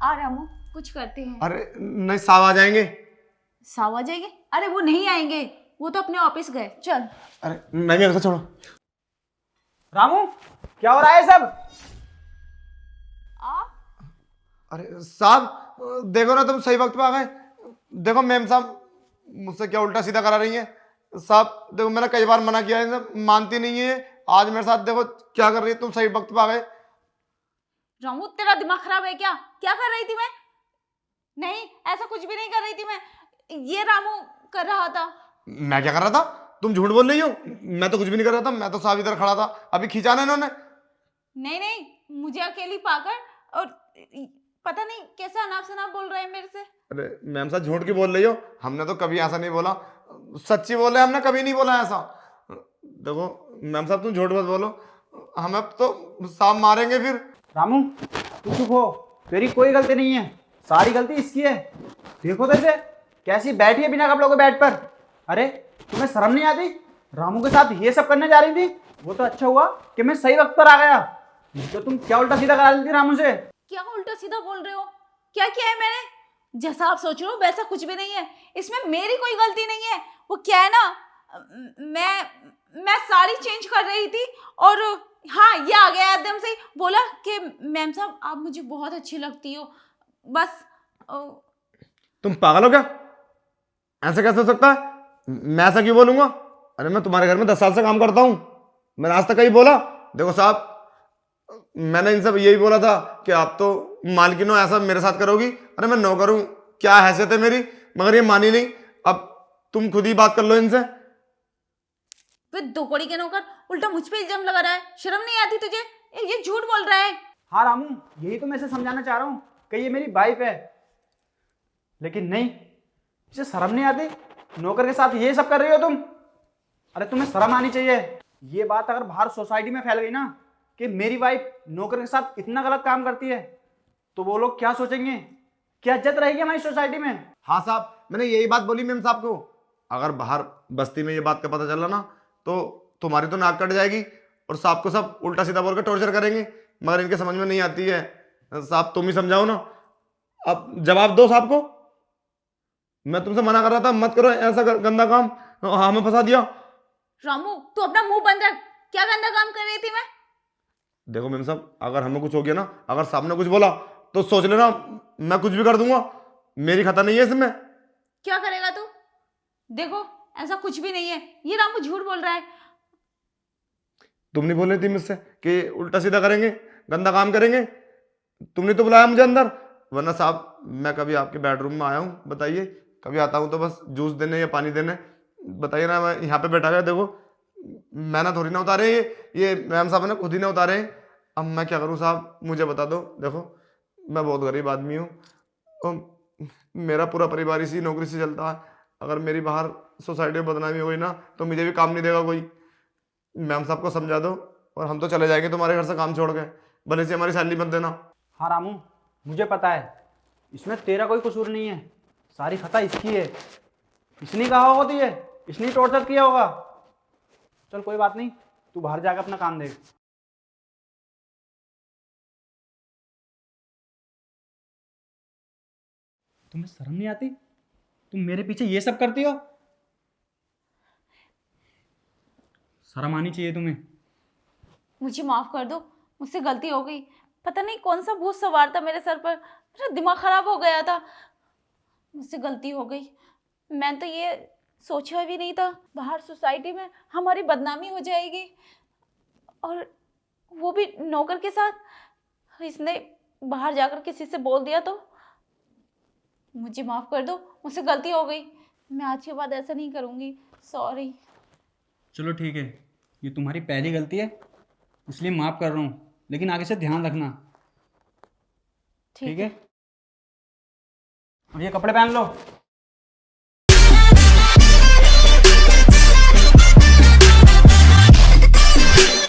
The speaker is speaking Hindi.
आ रामू, कुछ करते हैं। अरे नहीं, साहब आ जाएंगे। साहब आ जाएंगे? अरे वो नहीं आएंगे, वो तो अपने ऑफिस गए। चल। अरे नहीं, मेरे को छोड़ो। रामू, क्या हो रहा है सब? आ अरे साहब देखो ना, तुम सही वक्त पे आ गए। देखो मैम साहब मुझसे क्या उल्टा सीधा करा रही है। साहब देखो, मैंने कई बार मना किया है, मानती नहीं है। आज मेरे साथ देखो क्या कर रही है। तुम सही वक्त पे आ गए। रामू, तेरा दिमाग खराब है क्या? क्या कर रही थी मैं? नहीं, ऐसा कुछ भी नहीं कर रही थी मैं। ये रामू कर रहा था। मैं क्या कर रहा था? तुम झूठ बोल रही हो। मैं तो कुछ भी नहीं कर रहा था। मैं तो साहब इधर खड़ा था, अभी खींचा ना इन्होंने। नहीं नहीं, मुझे अकेली पाकर, और पता नहीं कैसा अनाप शनाप बोल रहे हैं मेरे से। अरे मैम साहब झूठ की बोल रही हो। हमने तो कभी ऐसा नहीं बोला, सच्ची बोले। हमने कभी नहीं बोला ऐसा। देखो मैम साहब, तुम झूठ मत बोलो, हमें तो साहब मारेंगे फिर। रामू, तू चुप हो। तेरी कोई गलती नहीं है, सारी गलती इसकी है। देखो तो इसे, कैसी बैठी है बिना कपड़ों के बेड पर। अरे तुम्हें शर्म नहीं आती? रामू के साथ ये सब करने जा रही थी। वो तो अच्छा हुआ कि मैं सही वक्त पर आ गया। तो तुम क्या उल्टा सीधा करा रही थी रामू से? क्या उल्टा सीधा बोल रहे हो? क्या किया है मैंने? जैसा आप सोच रहे हो वैसा कुछ भी नहीं है। इसमें मेरी कोई गलती नहीं है। वो क्या है ना, मैं साड़ी चेंज कर रही थी और हाँ, ये आ गया एकदम से, बोला कि मैम साहब आप मुझे बहुत अच्छी लगती हो। बस तुम पागल हो क्या? ऐसा कैसे हो सकता है? मैं ऐसा क्यों बोलूंगा? अरे मैं तुम्हारे घर में 10 साल से काम करता हूं, मैंने आज तक कहीं बोला? देखो साहब, मैंने इनसे यही बोला था कि आप तो मालकिन हो, ऐसा मेरे साथ करोगी। अरे मैं नौकर हूं, क्या हैसियत है मेरी, मगर ये मानी नहीं। अब तुम खुद ही बात कर लो इनसे। वे दो कौड़ी के नौकर उल्टा मुझ पे इल्जाम लगा रहा है। शर्म नहीं आती तुझे? ये झूठ बोल रहा है। हाँ रामू, यही तो मैं इसे समझाना चाह रहा हूँ कि ये मेरी वाइफ है, लेकिन नहीं, इसे शर्म नहीं आती। नौकर के साथ ये सब कर रही हो तुम। अरे तुम्हें शर्म आनी चाहिए। ये बात अगर बाहर सोसाइटी में फैल गई ना कि मेरी वाइफ नौकर के साथ इतना गलत काम करती है, तो वो लोग क्या सोचेंगे? क्या इज्जत रहेगी हमारी सोसाइटी में? हाँ साहब, मैंने यही बात बोली मैम साहब को। अगर बाहर बस्ती में ये बात का पता चला ना, तो तुम्हारी तो नाक कट जाएगी और साहब को सब उल्टा सीधा बोल के टॉर्चर करेंगे। मगर इनके समझ में नहीं आती है। साहब तुम ही समझाओ ना, अब जवाब दो साहब को। मैं तुमसे मना कर रहा था मत करो ऐसा गंदा काम, हमें फंसा दिया। रामू, तू अपना मुंह बंद रख। क्या गंदा काम कर रही थी मैं? देखो मैम साहब, अगर हमें कुछ हो गया ना, अगर साहब ने कुछ बोला तो सोच लेना मैं कुछ भी कर दूंगा। मेरी खता नहीं है इसमें। क्या करेगा तू? देखो ऐसा कुछ भी नहीं है, ये रामू झूठ बोल रहा है। तुम नहीं बोल रही थी मुझसे कि उल्टा सीधा करेंगे, गंदा काम करेंगे? तुमने तो बुलाया मुझे अंदर, वरना साहब मैं कभी आपके बेडरूम में आया हूँ? बताइए, कभी आता हूँ तो बस जूस देने या पानी देने, बताइए ना। मैं यहाँ पे बैठा गया, देखो मैंने थोड़ी ना उतारे, ये मैम साहब ने खुद ही ना उतारे। अब मैं क्या करूँ साहब, मुझे बता दो। देखो मैं बहुत गरीब आदमी हूँ और मेरा पूरा परिवार इसी नौकरी से चलता है। अगर मेरी बाहर सोसाइटी में बदनामी हुई ना, तो मुझे भी काम नहीं देगा कोई। मैम साहब को समझा दो और हम तो चले जाएंगे तुम्हारे घर से काम छोड़ के, भले से हमारी सैलरी मत देना। हाँ रामू, मुझे पता है इसमें तेरा कोई कसूर नहीं है, सारी खता इसकी है। इसने कहा होगा तो ये, इसने टॉर्चर किया होगा। चल कोई बात नहीं, तू बाहर जाकर अपना काम देख। तुम्हें शर्म नहीं आती? तुम मेरे पीछे ये सब करती हो? शर्म आनी चाहिए तुम्हें। मुझे माफ कर दो, मुझसे गलती हो गई। पता नहीं कौन सा भूत सवार था मेरे सर पर, मेरा दिमाग खराब हो गया था। मुझसे गलती हो गई। मैं तो ये सोचा भी नहीं था बाहर सोसाइटी में हमारी बदनामी हो जाएगी, और वो भी नौकर के साथ। इसने बाहर जाकर किसी से बोल दिया तो। मुझे माफ कर दो, मुझसे गलती हो गई। मैं आज के बाद ऐसा नहीं करूँगी। सॉरी। चलो ठीक है, ये तुम्हारी पहली गलती है, इसलिए माफ़ कर रहा हूँ, लेकिन आगे से ध्यान रखना। ठीक है? और ये कपड़े पहन लो।